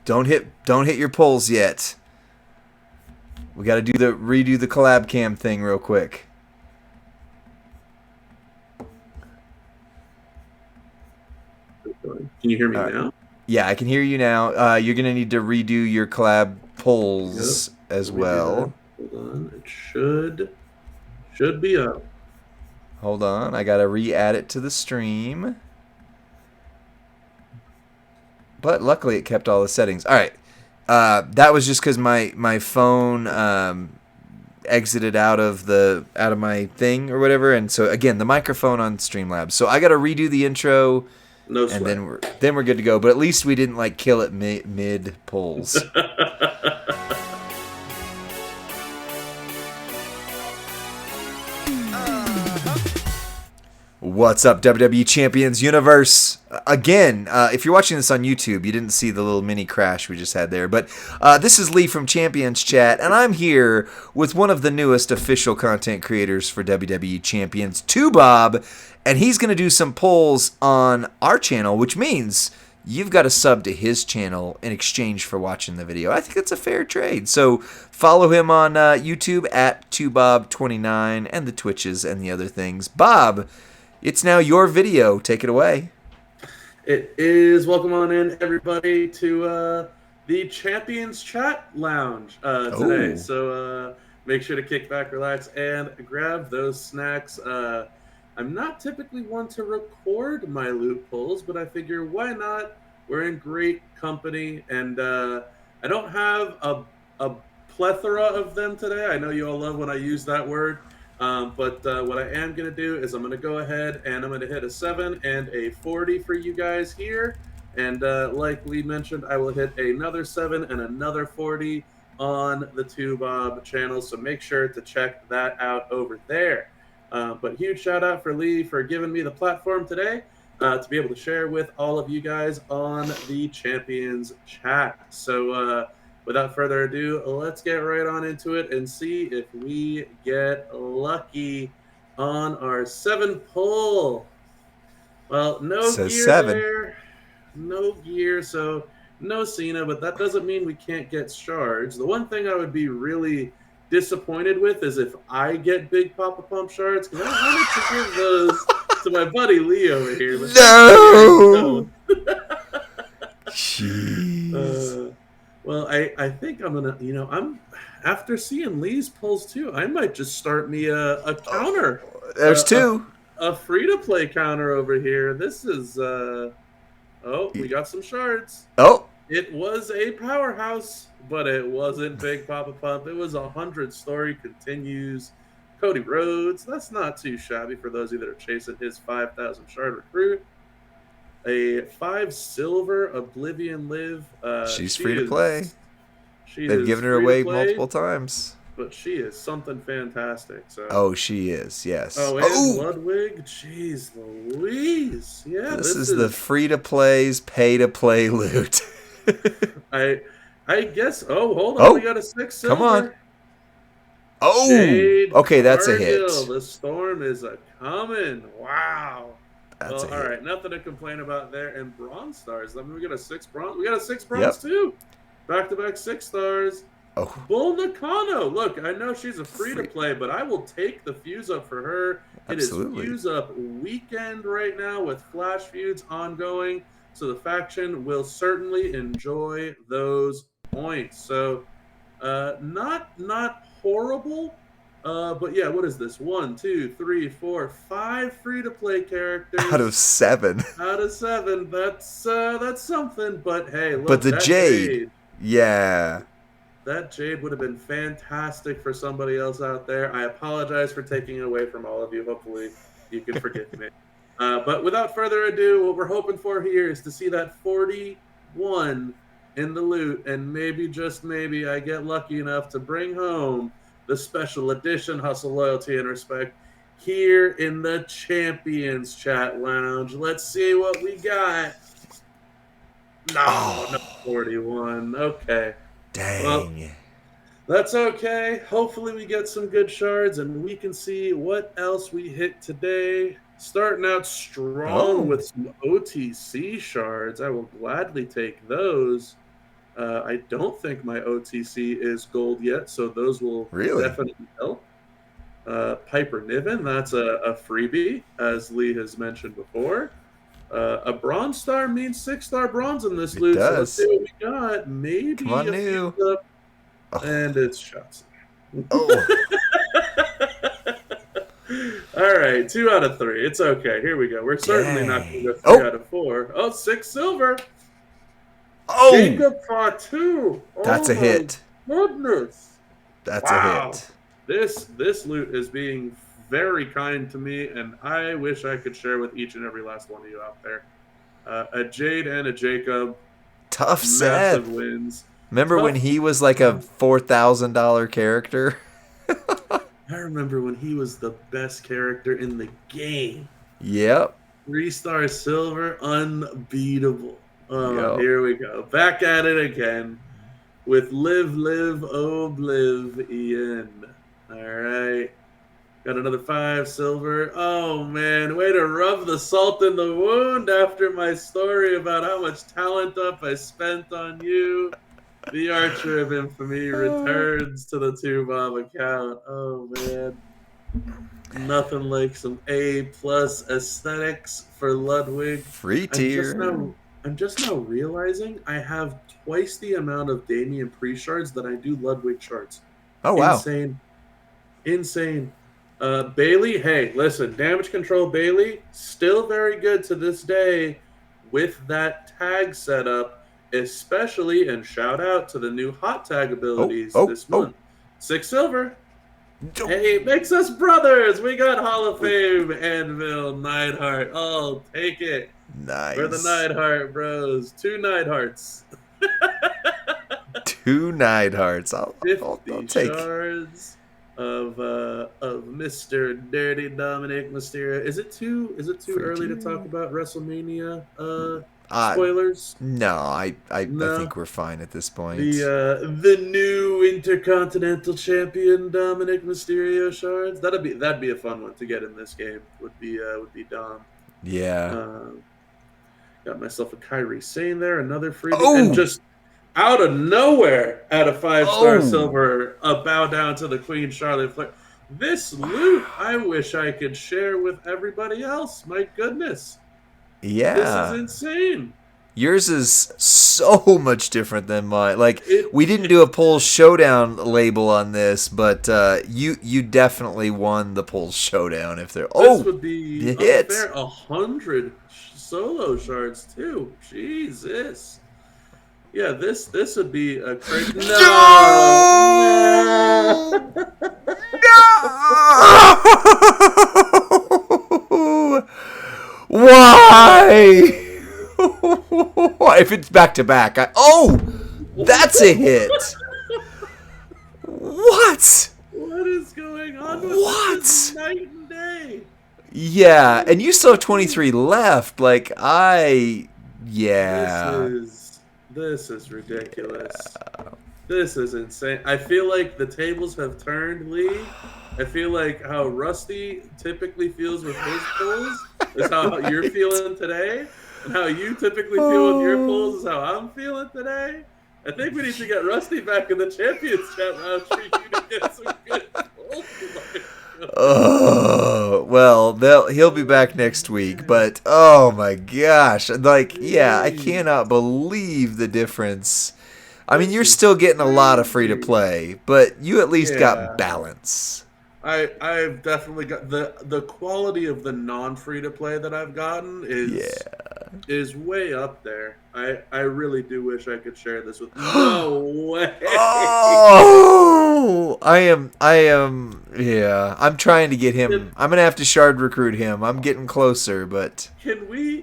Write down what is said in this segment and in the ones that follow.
Don't hit your pulls yet. We got to redo the collab cam thing real quick. Can you hear me now? Yeah, I can hear you now. You're gonna need to redo your collab polls as well. Hold on, it should be up. Hold on, I gotta re-add it to the stream. But luckily, it kept all the settings. All right, that was just because my phone exited out of my thing or whatever, and so again, the microphone on Streamlabs. So I gotta redo the intro. No sweat. And then we're good to go. But at least we didn't like kill it mid polls. What's up, WWE Champions Universe? Again, if you're watching this on YouTube, you didn't see the little mini crash we just had there. But this is Lee from Champions Chat, and I'm here with one of the newest official content creators for WWE Champions, 2Bob, and he's going to do some polls on our channel, which means you've got to sub to his channel in exchange for watching the video. I think it's a fair trade. So follow him on YouTube at 2Bob29 and the Twitches and the other things. Bob, it's now your video. Take it away. It is. Welcome on in, everybody, to the Champions Chat Lounge today. So make sure to kick back, relax, and grab those snacks. I'm not typically one to record my loot pulls, but I figure why not? We're in great company, and I don't have a plethora of them today. I know you all love when I use that word. But what I am going to do is I'm going to go ahead and I'm going to hit a 7 and a 40 for you guys here. And like Lee mentioned, I will hit another 7 and another 40 on the 2Bob channel. So make sure to check that out over there. But huge shout out for Lee for giving me the platform today to be able to share with all of you guys on the Champions Chat. So without further ado, let's get right on into it and see if we get lucky on our 7 pull. Well, no gear 7. There. No gear, so no Cena, but that doesn't mean we can't get shards. The one thing I would be really disappointed with is if I get big Papa Pump shards, because I wanted to give those to my buddy Lee over here. But no! Jeez. Well, I think I'm gonna, I'm after seeing Lee's pulls too, I might just start me a counter. There's two. A free-to-play counter over here. This is we got some shards. Oh. It was a powerhouse, but it wasn't Big Papa Pump. It was 100 story continues. Cody Rhodes. That's not too shabby for those of you that are chasing his 5,000 shard recruit. A 5 silver Oblivion Liv. She's free to play. They've given her away multiple times. But she is something fantastic. So. Oh, she is, yes. Oh, and Ludwig? Jeez Louise. Yeah, this is the free-to-plays, pay-to-play loot. I guess. Oh, hold on. We got a 6 silver. Come on. Oh, Jade okay, that's Cargill. a hit. The storm is a-coming. Wow. That's all right, nothing to complain about there. And Bronze Stars. I mean, we got a 6 bronze. We got a 6 bronze too. Back-to-back 6 stars. Oh. Bull Nakano. Look, I know she's a free-to-play, but I will take the fuse up for her. Absolutely. It is fuse up weekend right now with flash feuds ongoing. So the faction will certainly enjoy those points. So not horrible. But yeah, what is this? 1, 2, 3, 4, 5 free-to-play characters out of 7. Out of 7. That's something. But hey, look, but the Jade, yeah, that Jade would have been fantastic for somebody else out there. I apologize for taking it away from all of you. Hopefully, you can forgive me. But without further ado, what we're hoping for here is to see that 41 in the loot, and maybe, just maybe, I get lucky enough to bring home the special edition Hustle, Loyalty, and Respect here in the Champions Chat Lounge. Let's see what we got. No, 41. Okay. Dang. Well, that's okay. Hopefully we get some good shards, and we can see what else we hit today. Starting out strong with some OTC shards. I will gladly take those. I don't think my OTC is gold yet, so those will Really? definitely help. Piper Niven, that's a freebie, as Lee has mentioned before. A bronze star means 6-star bronze in this It loot, so let's see does. what we got. Come Maybe on, a fuse new. up, Oh. and it's Shotzi. Oh. All right, 2 out of 3. It's okay. Here we go. We're certainly not going to Dang. go 3 Oh. out of 4. Oh, 6 silver. Oh. Jacob Fatu. That's Oh a my hit. goodness. That's a Wow. hit. This loot is being very kind to me, and I wish I could share with each and every last one of you out there. A Jade and a Jacob, Tough massive Seth. wins. Remember when Tough. he was like a $4,000 character? I remember when he was the best character in the game. Yep. 3-star silver, unbeatable. Oh, Yep. here we go. Back at it again with Live Oblivion. All right. Got another 5 silver. Oh, man. Way to rub the salt in the wound after my story about how much talent up I spent on you. The Archer of Infamy returns to the 2 Bob account. Oh, man. Nothing like some A+ aesthetics for Ludwig. Free I'm just tier. now I'm just now realizing I have twice the amount of Damien pre-shards that I do Ludwig shards. Oh, wow. Insane. Insane. Bailey, hey, listen, damage control Bailey, still very good to this day with that tag setup, especially, and shout out to the new hot tag Oh, abilities oh, this oh. month. 6 silver. Hey, it makes us brothers. We got Hall of Fame, Anvil, Neidhart. Oh, take it. We're the Nice. Neidhart bros. 2 Neidharts. 2 Neidharts. I'll 50 take. shards of Mr. Dirty Dominic Mysterio. Is it too Free early to tier. talk about WrestleMania Uh, spoilers? no, I No. think we're fine at this The point. the new Intercontinental Champion Dominic Mysterio shards. That'd be a fun one to get in this game. Would be Dom. Yeah. Uh, got myself a Kyrie Sane there, another freebie, and Oh! just out of nowhere, at a 5-star Oh! silver, a bow down to the Queen Charlotte Flair. This loot, I wish I could share with everybody else. My goodness, this is Yeah. insane. Yours is so much different than mine. Like, It, we didn't do a Pulse Showdown label on this, but you definitely won the Pulse Showdown if there. this Oh, would be the hit. unfair. 100 solo shards too. Jesus. Yeah, this would be a crazy. No, No! no. No! Why? If it's back to back, oh, that's a hit. What? What is going on with this? Is What? night and day. Yeah, and you still have 23 left. Like This yeah. is this is ridiculous. This is insane. I feel like the tables have turned, Lee. I feel like how Rusty typically feels with his pulls is how you're Right. feeling today, and how you typically feel with your pulls Oh. is how I'm feeling today. I think we need to get Rusty back in the Champions chat lounge for you to get some good pulls. Oh, well, he'll be back next week, but oh my gosh. Like, yeah, I Jeez, cannot believe the difference. I mean, this you're is still getting a lot of free to crazy. play, but you at least got Yeah. balance. I've definitely got the quality of the non free to play that I've gotten Yeah. is way up there. I really do wish I could share this with. No way. Oh, yeah. I'm trying to get him. I'm gonna have to shard recruit him. I'm getting closer, but Can we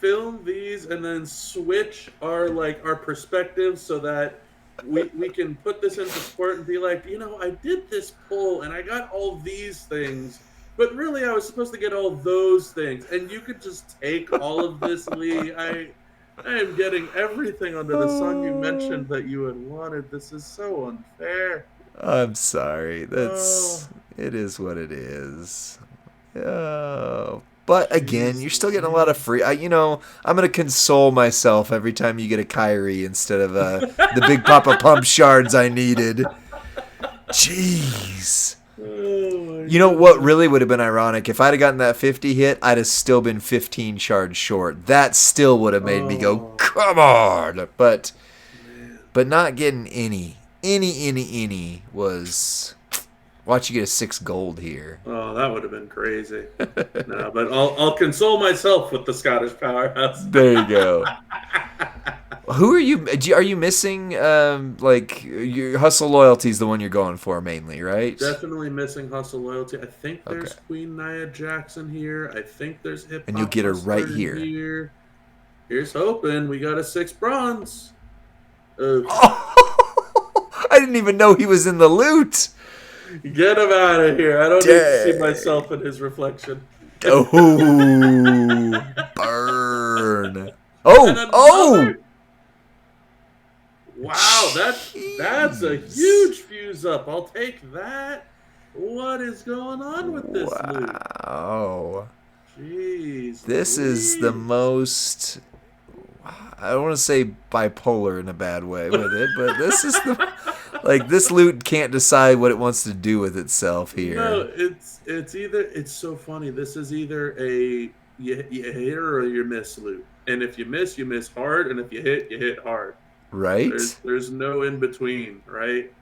film these and then switch our perspectives so that we can put this into sport and be like, I did this poll and I got all these things, but really I was supposed to get all those things, and you could just take all of this, Lee. I am getting everything under the sun you mentioned that you had wanted. This is so unfair. I'm sorry. Oh, It is what it is. Oh. But again, Jeez you're still getting a lot of free. You know, I'm gonna console myself every time you get a Kyrie instead of the big Papa Pump shards I needed. Jeez. Oh my You know what goodness. really would have been ironic? If I'd have gotten that 50 hit, I'd have still been 15 shards short. That still would have made me go, Oh come on! But man. not getting any was. Watch you get a 6 gold here. Oh, that would have been crazy. No, but I'll console myself with the Scottish powerhouse. There you go. Who are you? Are you missing? Like your hustle loyalty is the one you're going for mainly, right? Definitely missing hustle loyalty. I think Okay. there's Queen Nia Jackson here. I think there's Hip And you'll Hop get her right Hustler in here. here. Here's hoping we got a 6 bronze. Oh, Oh, I didn't even know he was in the loot. get him out of here. I don't need to see Dang. myself in his reflection. Oh, burn. And Oh, oh. another. Wow, that's a Jeez. huge fuse up. I'll take that. What is going on with this loot? Wow. Jeez This is the Louise. most. I don't want to say bipolar in a bad way with it, but this is the. Like, this loot can't decide what it wants to do with itself No, here. it's so funny. This is either a you hit or you miss loot. And if you miss hard, and if you hit hard. Right? There's no in between, right?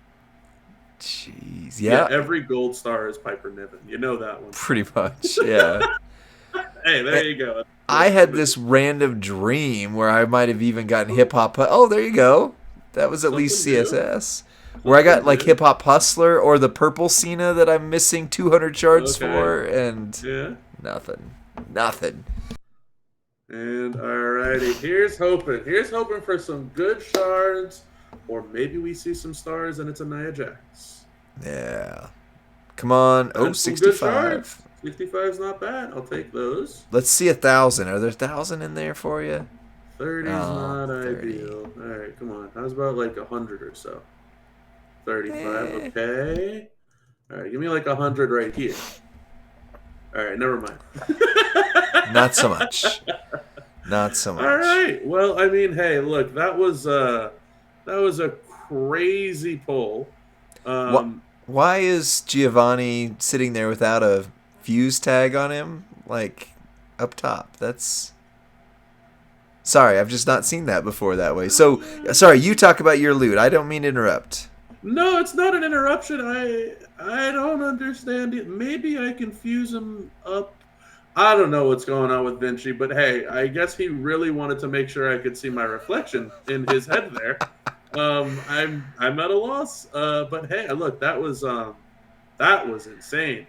Jeez. Yeah, Yeah, every gold star is Piper Niven. You know that one. pretty much. Yeah. Hey, there you go. I had this random dream where I might have even gotten hip hop. Oh, there you go. That was at least Something new. CSS. Where I got like Something hip hop hustler or the purple Cena that I'm missing 200 new. shards Okay. for, and Yeah. nothing. Nothing. And alrighty, here's hoping. Here's hoping for some good shards, or maybe we see some stars and it's a Nia Jax. Yeah. Come on. Oh, That's some good 65. shards. 65 is not bad. I'll take those. Let's see 1,000. Are there 1,000 in there for you? 30 is Oh, not 30. ideal. Alright, come on. How's about like 100 or so? 35, Eh. okay. Alright, give me like 100 right here. Alright, never mind. Not so much. Not so All much. right. Well, I mean, hey, look, that was a crazy pull. What? Why is Giovanni sitting there without a fuse tag on him? Like, up top. That's. Sorry, I've just not seen that before that way. So, sorry, you talk about your loot. I don't mean to interrupt. No, it's not an interruption. I don't understand it. Maybe I can fuse him up. I don't know what's going on with Vinci, but hey, I guess he really wanted to make sure I could see my reflection in his head there. I'm at a loss. But hey, look, that was insane.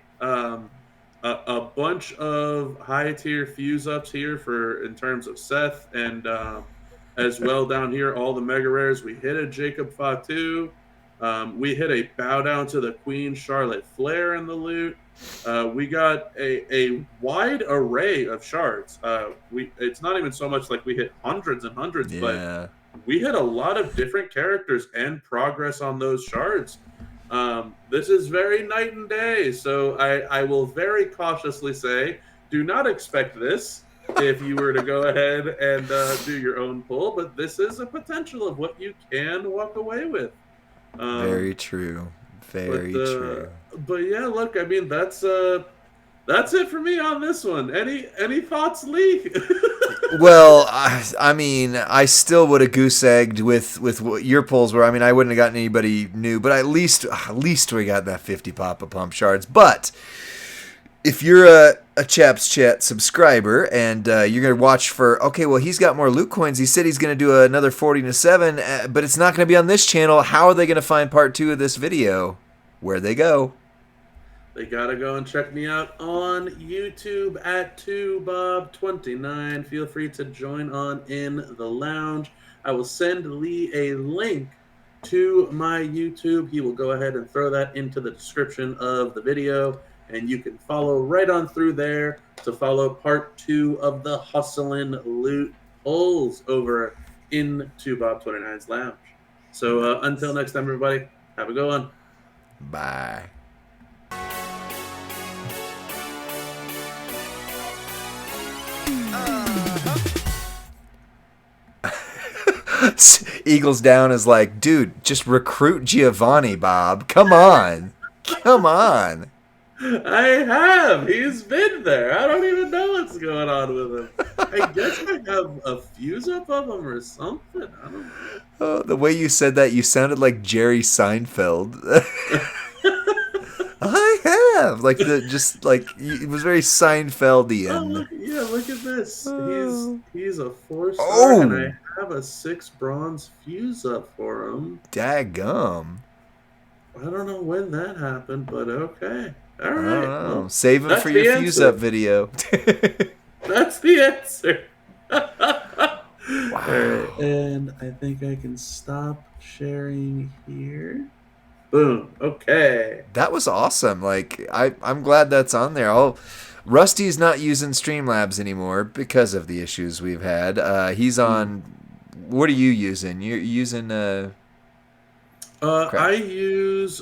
A bunch of high tier fuse ups here for in terms of Seth, and as well down here all the mega rares. We hit a Jacob Fatu. We hit a bow down to the Queen Charlotte Flair in the loot. We got a wide array of shards. It's not even so much like we hit hundreds and hundreds, but Yeah. we hit a lot of different characters and progress on those shards. This is very night and day, so I will very cautiously say, do not expect this if you were to go ahead and do your own pull, but this is a potential of what you can walk away with. Very true. Very true. But yeah, look, I mean that's it for me on this one. Any thoughts, Lee? Well, I mean, I still would have goose egged with what your pulls were. I mean, I wouldn't have gotten anybody new, but at least we got that 50 Papa Pump shards. But if you're a Chaps Chat subscriber and you're going to watch for, okay, well, he's got more loot coins. He said he's going to do another 40 to 7, but it's not going to be on this channel. How are they going to find part 2 of this video? Where'd they go? They gotta go and check me out on YouTube at 2Bob29. Feel free to join on in the lounge. I will send Lee a link to my YouTube. He will go ahead and throw that into the description of the video, and you can follow right on through there to follow part 2 of the Hustlin' Loot polls over in 2Bob29's lounge. So until next time, everybody, have a good one. Bye. Eagles Down is like, dude, just recruit Giovanni, Bob. Come on. Come on. I have. He's been there. I don't even know what's going on with him. I guess I have a fuse up of him or something. I don't Oh, the way you said that, you sounded like Jerry Seinfeld. know. I have like it was very Oh, Seinfeldian. look at this. Oh, He's a 4-star, and oh, I have a 6 bronze fuse up for him. daggum. I don't know when that happened, but okay. All I don't right. know. Well, Save him for that's your the fuse up answer. video. That's the answer. All right, Wow. and I think I can stop sharing here. Boom. Okay. That was awesome. Like I'm glad that's on there. Rusty's not using Streamlabs anymore because of the issues we've had. He's Hmm. on. What are you using? You're using I crap. use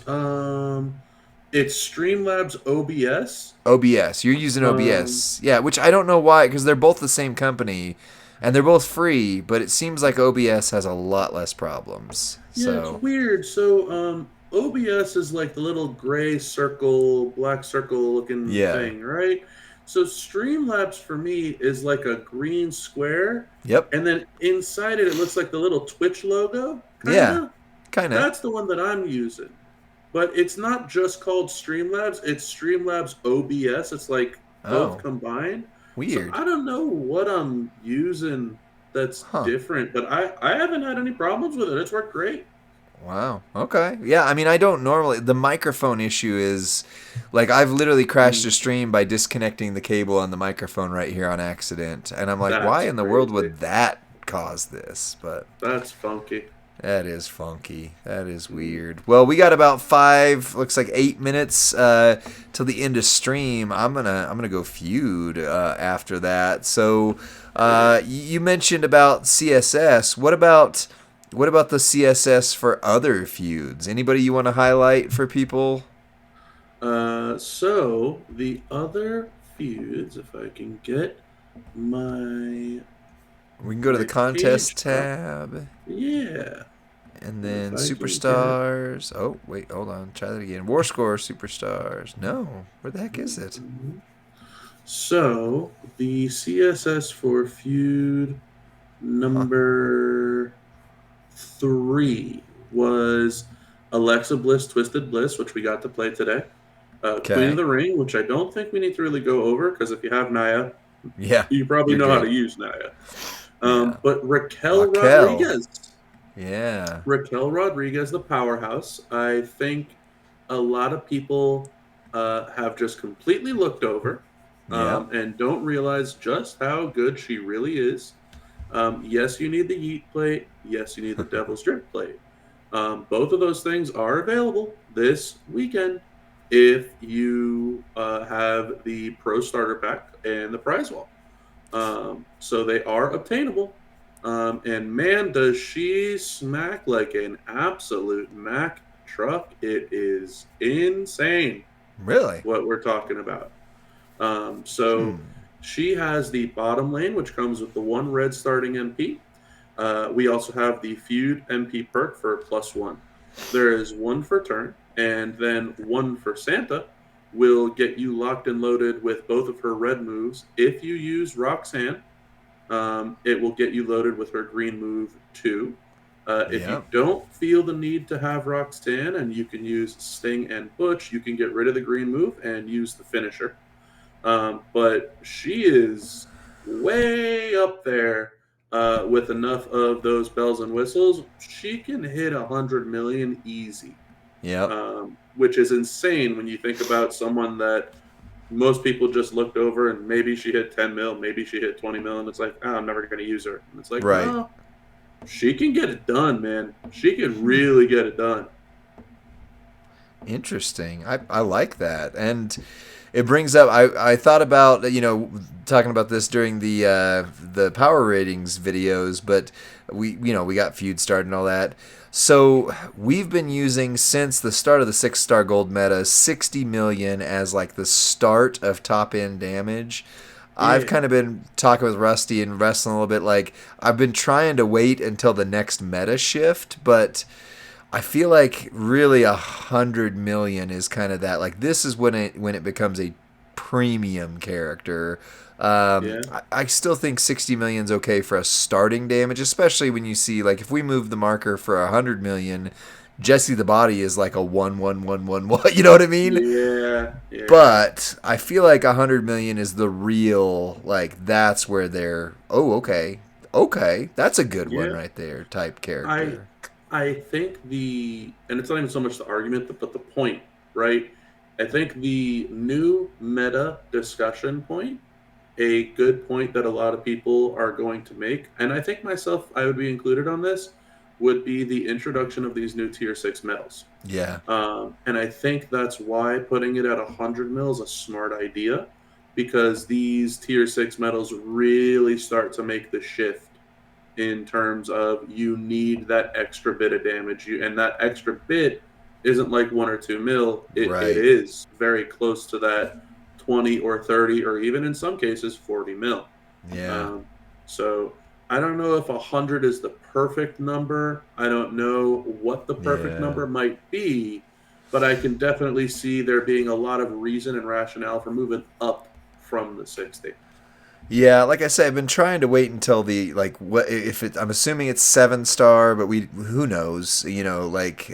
it's Streamlabs OBS. OBS. You're using Um, OBS. Yeah, which I don't know why because they're both the same company and they're both free, but it seems like OBS has a lot less problems. yeah, it's So, weird. So OBS is like the little gray circle, black circle looking yeah. thing, right? So Streamlabs for me is like a green square, Yep. and then inside it, it looks like the little Twitch logo, kind Yeah. of. Kind of. That's the one that I'm using. But it's not just called Streamlabs, it's Streamlabs OBS. It's like both Oh, combined. So weird. I don't know what I'm using that's Huh. different, but I haven't had any problems with it. It's worked great. Wow. Okay. Yeah, I mean, I don't normally. The microphone issue is like I've literally crashed a Mm, stream by disconnecting the cable on the microphone right here on accident. And I'm like, why that's in the world crazy. would that cause this? But That's funky. that is funky. That is Mm. weird. Well, we got about looks like 8 minutes till the end of stream. I'm gonna go feud after that. So, you mentioned about CSS. What about the CSS for other feuds? Anybody you want to highlight for people? So the other feuds, if I can get my We can go to the contest page up, tab. yeah. And If then I can get superstars. Oh, wait, hold on. Try that again. War score superstars. No. Where the heck is it? so the CSS for feud Huh. number 3 was Alexa Bliss Twisted Bliss, which we got to play today. Queen of Okay. the Ring, which I don't think we need to really go over because if you have Naya, Yeah. you probably You're know how to good. use Naya. Yeah. But Raquel Raquel. Rodriguez, Yeah. the powerhouse. I think a lot of people have just completely looked over Yep. and don't realize just how good she really is. Yes, you need the Yeet plate. Yes, you need the Devil's Drift plate. Both of those things are available this weekend if you have the Pro Starter Pack and the Prize Wall. So they are obtainable. And man, does she smack like an absolute Mack truck. It is insane Really? what we're talking about. So Hmm. she has the bottom lane, which comes with the one red starting MP. We also have the feud MP perk for +1. There is one for turn, and then one for Santa will get you locked and loaded with both of her red moves. If you use Roxanne, it will get you loaded with her green move too. If you Yep. don't feel the need to have Roxanne and you can use Sting and Butch, you can get rid of the green move and use the finisher. But she is way up there with enough of those bells and whistles. She can hit 100 million easy, Yep. which is insane when you think about someone that most people just looked over and maybe she hit 10 mil, maybe she hit 20 mil, and it's like, oh, I'm never going to use her. And it's like, Right. no, she can get it done, man. She can Hmm. really get it done. Interesting. I like that. And it brings up I thought about talking about this during the power ratings videos, but we got feud started and all that. So we've been using since the start of the 6-star gold meta 60 million as like the start of top end damage. I've Yeah. kind of been talking with Rusty and wrestling a little bit. Like, I've been trying to wait until the next meta shift, but I feel like really 100 million is kind of that. Like, this is when it becomes a premium character. Yeah. I still think 60 million is okay for a starting damage, especially when you see, like, if we move the marker for 100 million, Jesse the Body is like a 1 1 1 1 1. You know what I mean? Yeah. Yeah. But I feel like 100 million is the real, like, that's where they're, oh, okay, that's a good one Yeah. right there type I character. I think and it's not even so much the argument, but the point, right? I think the new meta discussion point, a good point that a lot of people are going to make, and I think myself, I would be included on this, would be the introduction of these new tier 6 metals. Yeah, And I think that's why putting it at 100 mil is a smart idea, because these tier 6 metals really start to make the shift in terms of you need that extra bit of damage. And that extra bit isn't like 1 or 2 mil. It right. is very close to that 20 or 30 or even in some cases 40 mil. Yeah, Um, so I don't know if 100 is the perfect number. I don't know what the perfect yeah. number might be, but I can definitely see there being a lot of reason and rationale for moving up from the 60. Yeah, like I said, I've been trying to wait until the, like, what if it. I'm assuming it's 7 star, but who knows? Like,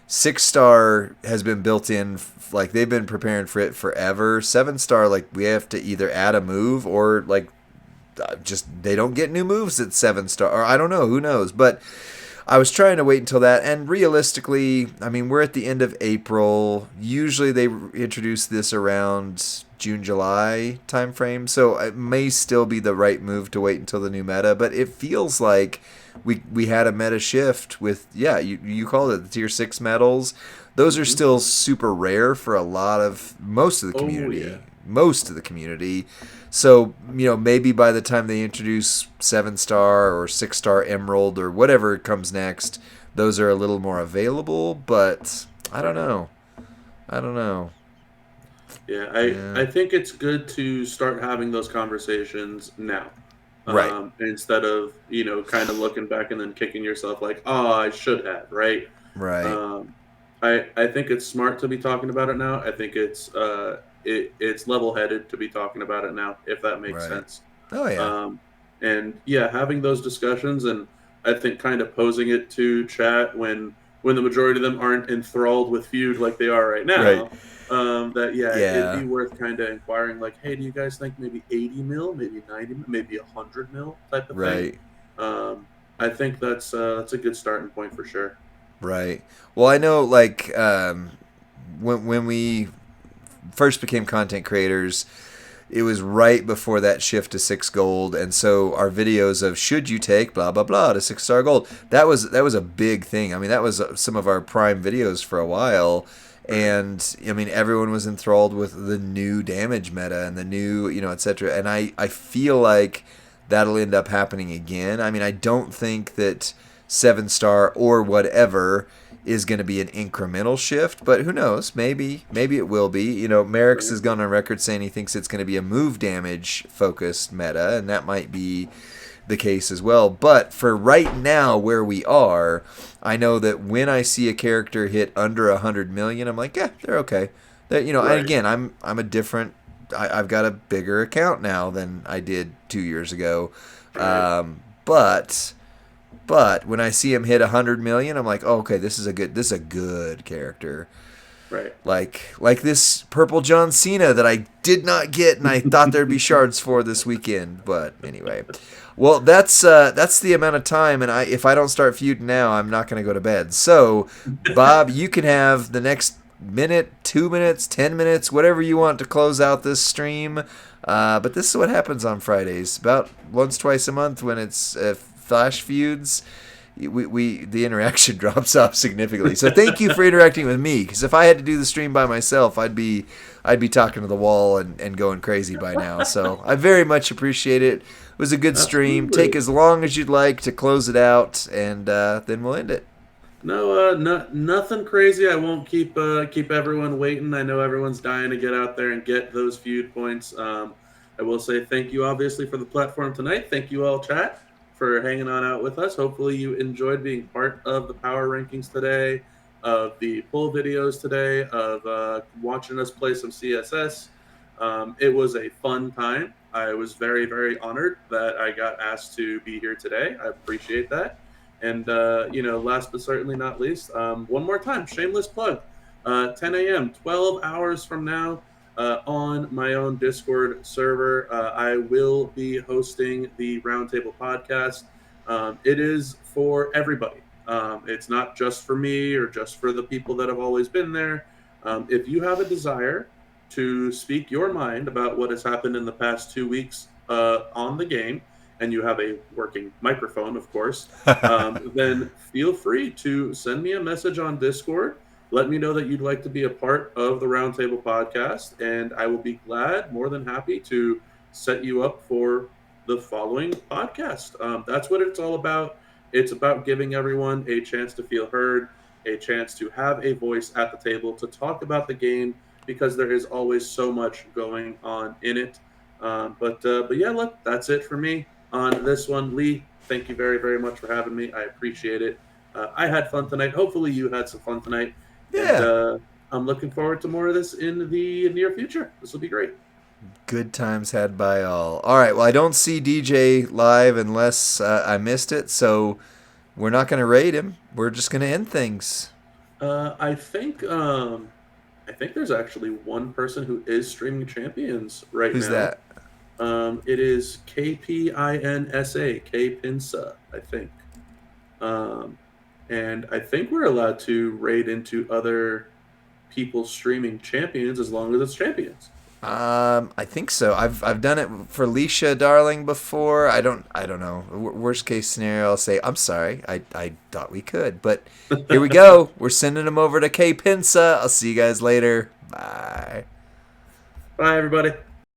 6 star has been built in. Like, they've been preparing for it forever. 7 star, like, we have to either add a move or, like, just they don't get new moves at 7 star. Or I don't know. Who knows? But I was trying to wait until that, and realistically, I mean, we're at the end of April. Usually, they introduce this around June, July timeframe, so it may still be the right move to wait until the new meta. But it feels like we had a meta shift with, yeah, you called it the tier 6 metals. Those are Hmm. still super rare for most of the Oh, community. yeah. Most of the community. So, maybe by the time they introduce 7 star or 6 star Emerald or whatever comes next, those are a little more available, but I don't Right. know. I don't know. Yeah, Yeah. I think it's good to start having those conversations now, Right. instead of kind of looking back and then kicking yourself like, oh, I should have, right? Right. Um, I think it's smart to be talking about it now. I think it's level headed to be talking about it now, if that makes Right. sense. Oh yeah. Um, and yeah, having those discussions, and I think kind of posing it to chat when the majority of them aren't enthralled with feud like they are right Right. now. That yeah, it'd be Yeah. worth kind of inquiring like, hey, do you guys think maybe 80 mil, maybe 90, maybe 100 mil type of thing? Right. Um, I think that's a good starting point for sure. Right. Well, I know, like, when we first became content creators, it was right before that shift to 6 gold, and so our videos of should you take blah blah blah to 6 star gold, that was a big thing. I mean, that was some of our prime videos for a while, Right. and I mean, everyone was enthralled with the new damage meta and the new, etc. And I feel like that'll end up happening again. I mean, I don't think that 7 star or whatever is going to be an incremental shift, but who knows? Maybe it will be. Merrick's Right. has gone on record saying he thinks it's going to be a move damage focused meta, and that might be the case as well. But for right now, where we are, I know that when I see a character hit under 100 million, I'm like, yeah, they're okay. And Right. again, I'm a different. I've got a bigger account now than I did 2 years ago, Right. but. But when I see him hit 100 million, I'm like, oh, okay, this is a good character. Right. Like this purple John Cena that I did not get, and I thought there'd be shards for this weekend. But anyway, well, that's the amount of time, and if I don't start feuding now, I'm not gonna go to bed. So, Bob, you can have the next minute, 2 minutes, 10 minutes, whatever you want to close out this stream. But this is what happens on Fridays, about once, twice a month when it's flash feuds. We the interaction drops off significantly. So thank you for interacting with me, because if I had to do the stream by myself, I'd be talking to the wall and going crazy by now. So I very much appreciate it. It was a good stream. Take Absolutely. as long as you'd like to close it out, and then we'll end it. No, nothing crazy. I won't keep everyone waiting. I know everyone's dying to get out there and get those feud points. I will say thank you, obviously, for the platform tonight. Thank you all, chat, for hanging on out with us. Hopefully, you enjoyed being part of the power rankings today, of the poll videos today, of watching us play some CSS. It was a fun time. I was very, very honored that I got asked to be here today. I appreciate that. And, last but certainly not least, one more time, shameless plug. 10 a.m., 12 hours from now, on my own Discord server. I will be hosting the Roundtable podcast. It is for everybody. It's not just for me or just for the people that have always been there. If you have a desire to speak your mind about what has happened in the past 2 weeks on the game, and you have a working microphone, of course, then feel free to send me a message on Discord. Let me know that you'd like to be a part of the Roundtable podcast, and I will be glad, more than happy, to set you up for the following podcast. That's what it's all about. It's about giving everyone a chance to feel heard, a chance to have a voice at the table to talk about the game, because there is always so much going on in it. But yeah, look, that's it for me on this one. Lee, thank you very, very much for having me. I appreciate it. I had fun tonight. Hopefully, you had some fun tonight. And Yeah. I'm looking forward to more of this in the near future. This will be great. Good times had by all. All right. Well, I don't see DJ live unless I missed it, so we're not going to raid him. We're just going to end things. I think there's actually one person who is streaming champions right Who's now. that? It is KPINSA, Kpinsa, I think. And I think we're allowed to raid into other people streaming champions as long as it's champions. I think so. I've done it for Leisha Darling before. I don't know. Worst case scenario, I'll say I'm sorry. I thought we could, but here we go. We're sending them over to K Pinsa. I'll see you guys later. Bye. Bye, everybody.